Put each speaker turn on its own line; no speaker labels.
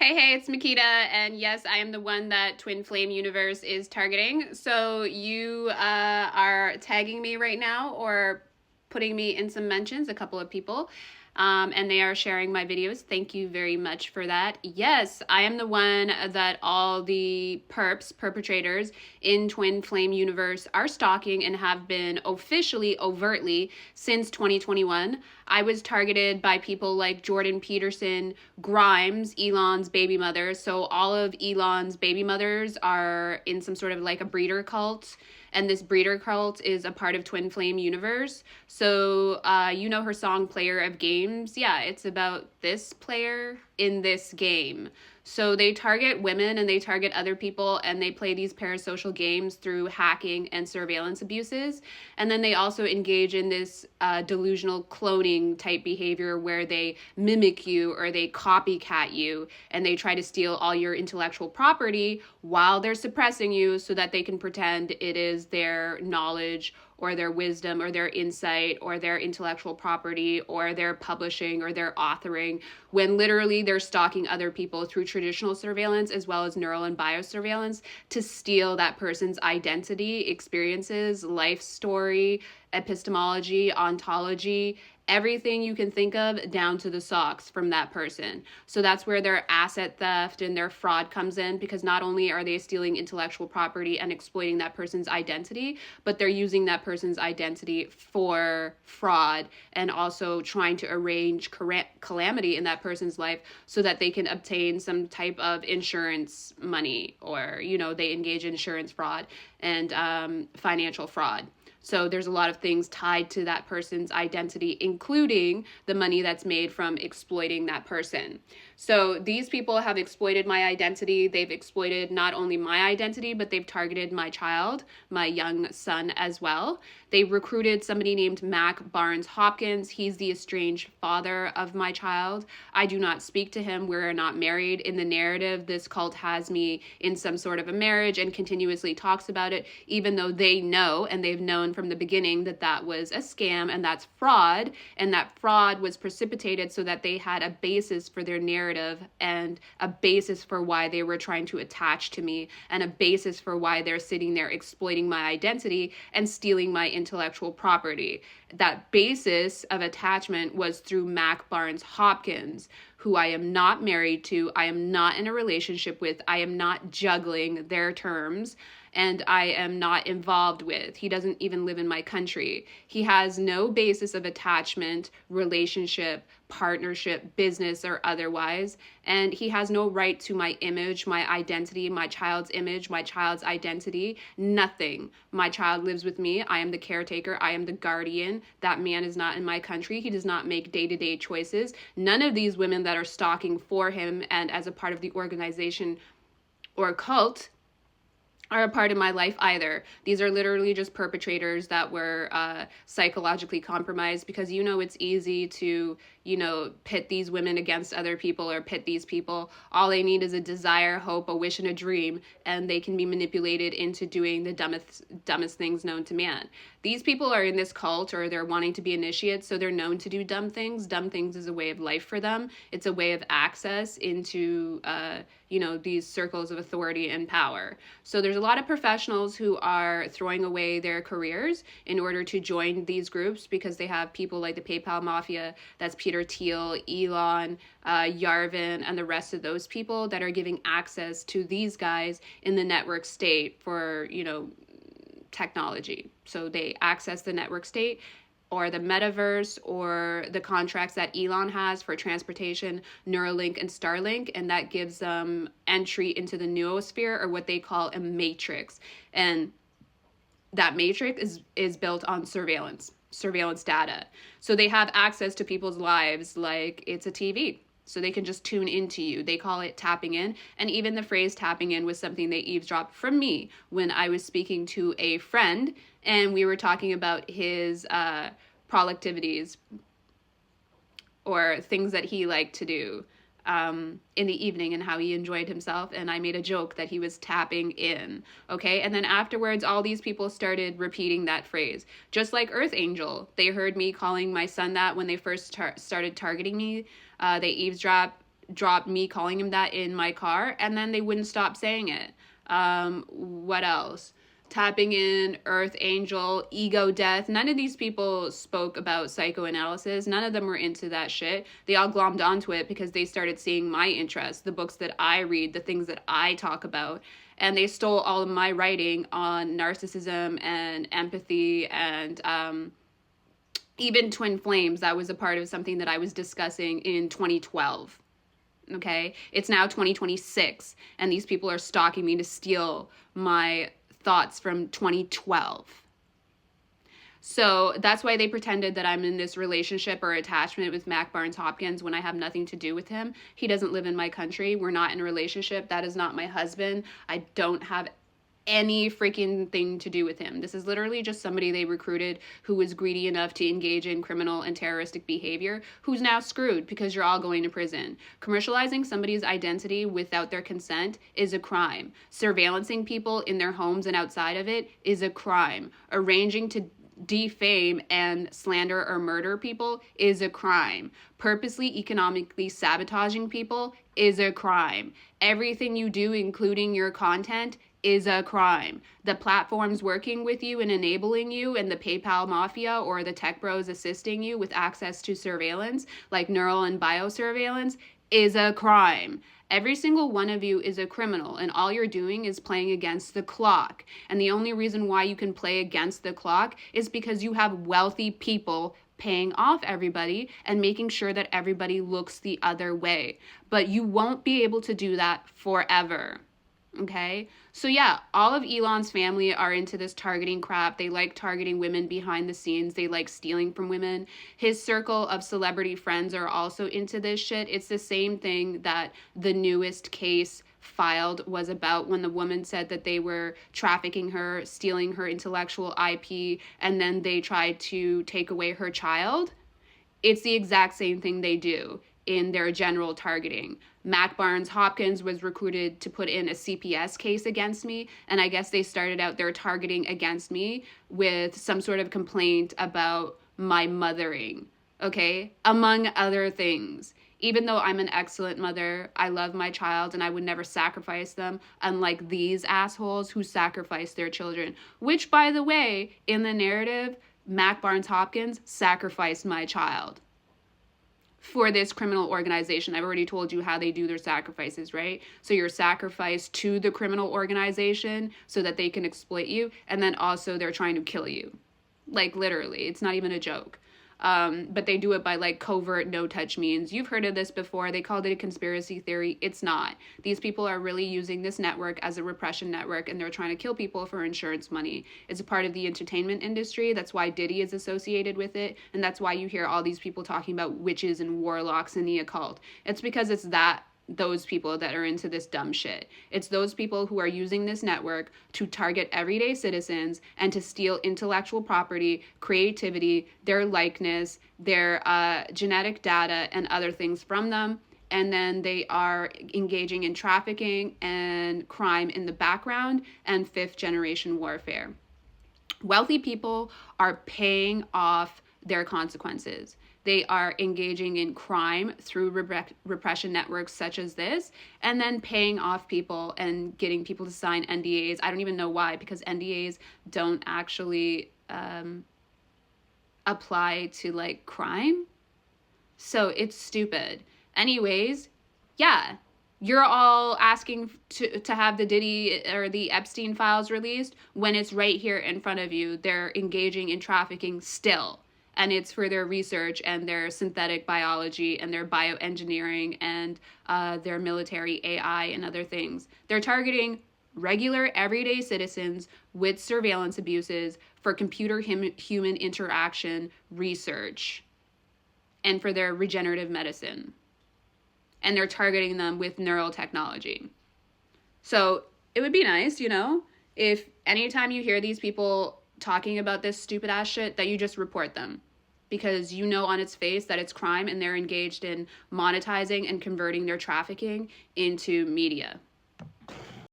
Hey, it's Makita, and yes, I am the one that Twin Flame Universe is targeting. So you are tagging me right now or putting me in some mentions, a couple of people, and they are sharing my videos. Thank you very much for that. Yes, I am the one that all the perpetrators in Twin Flame Universe are stalking and have been officially, overtly since 2021. I was targeted by people like Jordan Peterson, Grimes, Elon's baby mother. So all of Elon's baby mothers are in some sort of like a breeder cult, and this breeder cult is a part of Twin Flame Universe. So you know her song Player of Games? Yeah, it's about this player in this game. So they target women and they target other people, and they play these parasocial games through hacking and surveillance abuses. And then they also engage in this delusional cloning type behavior where they mimic you or they copycat you, and they try to steal all your intellectual property while they're suppressing you so that they can pretend it is their knowledge or their wisdom or their insight or their intellectual property or their publishing or their authoring, when literally they're stalking other people through traditional surveillance as well as neural and biosurveillance to steal that person's identity, experiences, life story, epistemology, ontology, everything you can think of down to the socks from that person. So that's where their asset theft and their fraud comes in, because not only are they stealing intellectual property and exploiting that person's identity, but they're using that person's identity for fraud and also trying to arrange calamity in that person's life so that they can obtain some type of insurance money, or, they engage in insurance fraud and financial fraud. So there's a lot of things tied to that person's identity, including the money that's made from exploiting that person. So these people have exploited my identity. They've exploited not only my identity, but they've targeted my child, my young son as well. They recruited somebody named Mac Barnes Hopkins. He's the estranged father of my child. I do not speak to him. We're not married. In the narrative, this cult has me in some sort of a marriage and continuously talks about it, even though they know, and they've known from the beginning, that that was a scam and that's fraud, and that fraud was precipitated so that they had a basis for their narrative and a basis for why they were trying to attach to me, and a basis for why they're sitting there exploiting my identity and stealing my intellectual property. That basis of attachment was through Mac Barnes Hopkins, who I am not married to, I am not in a relationship with, I am not juggling their terms, and I am not involved with. He doesn't even live in my country. He has no basis of attachment, relationship, partnership, business, or otherwise, and he has no right to my image, my identity, my child's image, my child's identity, nothing. My child lives with me. I am the caretaker. I am the guardian. That man is not in my country. He does not make day-to-day choices. None of these women that are stalking for him and as a part of the organization or cult are a part of my life either. These are literally just perpetrators that were psychologically compromised, because it's easy to pit these women against other people or pit these people. All they need is a desire, hope, a wish, and a dream, and they can be manipulated into doing the dumbest things known to man. These people are in this cult, or they're wanting to be initiates, so they're known to do dumb things. Dumb things is a way of life for them. It's a way of access into these circles of authority and power. So there's a lot of professionals who are throwing away their careers in order to join these groups, because they have people like the PayPal Mafia, that's Peter Thiel, Elon, Yarvin, and the rest of those people that are giving access to these guys in the network state for, technology. So they access the network state or the metaverse or the contracts that Elon has for transportation, Neuralink, and Starlink, and that gives them entry into the noosphere, or what they call a matrix. And that matrix is built on surveillance data. So they have access to people's lives like it's a TV. So they can just tune into you. They call it tapping in. And even the phrase tapping in was something they eavesdropped from me when I was speaking to a friend, and we were talking about his productivities or things that he liked to do in the evening and how he enjoyed himself. And I made a joke that he was tapping in. Okay. And then afterwards, all these people started repeating that phrase, just like Earth Angel. They heard me calling my son that when they first started targeting me. They eavesdropped dropped me calling him that in my car, and then they wouldn't stop saying it. What else? Tapping in, Earth Angel, ego death. None of these people spoke about psychoanalysis. None of them were into that shit. They all glommed onto it because they started seeing my interests, the books that I read, the things that I talk about. And they stole all of my writing on narcissism and empathy and even twin flames. That was a part of something that I was discussing in 2012. Okay? It's now 2026, and these people are stalking me to steal my thoughts from 2012. So that's why they pretended that I'm in this relationship or attachment with Mac Barnes Hopkins when I have nothing to do with him. He doesn't live in my country. We're not in a relationship. That is not my husband. I don't have any freaking thing to do with him. This is literally just somebody they recruited who was greedy enough to engage in criminal and terroristic behavior, who's now screwed because you're all going to prison. Commercializing somebody's identity without their consent is a crime. Surveillancing people in their homes and outside of it is a crime. Arranging to defame and slander or murder people is a crime. Purposely economically sabotaging people is a crime. Everything you do, including your content, is a crime. The platforms working with you and enabling you, and the PayPal mafia or the tech bros assisting you with access to surveillance, like neural and biosurveillance, is a crime. Every single one of you is a criminal, and all you're doing is playing against the clock. And the only reason why you can play against the clock is because you have wealthy people paying off everybody and making sure that everybody looks the other way. But you won't be able to do that forever. Okay? So yeah, all of Elon's family are into this targeting crap. They like targeting women behind the scenes. They like stealing from women. His circle of celebrity friends are also into this shit. It's the same thing that the newest case filed was about, when the woman said that they were trafficking her, stealing her intellectual IP, and then they tried to take away her child. It's the exact same thing they do in their general targeting. Mac Barnes Hopkins was recruited to put in a CPS case against me, and I guess they started out their targeting against me with some sort of complaint about my mothering, okay? Among other things. Even though I'm an excellent mother, I love my child, and I would never sacrifice them, unlike these assholes who sacrifice their children. Which, by the way, in the narrative, Mac Barnes Hopkins sacrificed my child for this criminal organization. I've already told you how they do their sacrifices, right? So you're sacrificed to the criminal organization so that they can exploit you, and then also they're trying to kill you. Like, literally, it's not even a joke. But they do it by like covert no-touch means. You've heard of this before. They called it a conspiracy theory. It's not. These people are really using this network as a repression network, and they're trying to kill people for insurance money. It's a part of the entertainment industry. That's why Diddy is associated with it, and that's why you hear all these people talking about witches and warlocks and the occult. It's because it's those people that are into this dumb shit. It's those people who are using this network to target everyday citizens and to steal intellectual property, creativity, their likeness, their genetic data, and other things from them. And then they are engaging in trafficking and crime in the background and fifth-generation warfare. Wealthy people are paying off their consequences. They are engaging in crime through repression networks such as this, and then paying off people and getting people to sign NDAs. I don't even know why, because NDAs don't actually apply to like crime. So it's stupid. Anyways, yeah, you're all asking to have the Diddy or the Epstein files released when it's right here in front of you. They're engaging in trafficking still. And it's for their research and their synthetic biology and their bioengineering and their military AI and other things. They're targeting regular, everyday citizens with surveillance abuses for computer-human interaction research and for their regenerative medicine. And they're targeting them with neural technology. So it would be nice, you know, if anytime you hear these people talking about this stupid ass shit, that you just report them. Because you know on its face that it's crime, and they're engaged in monetizing and converting their trafficking into media.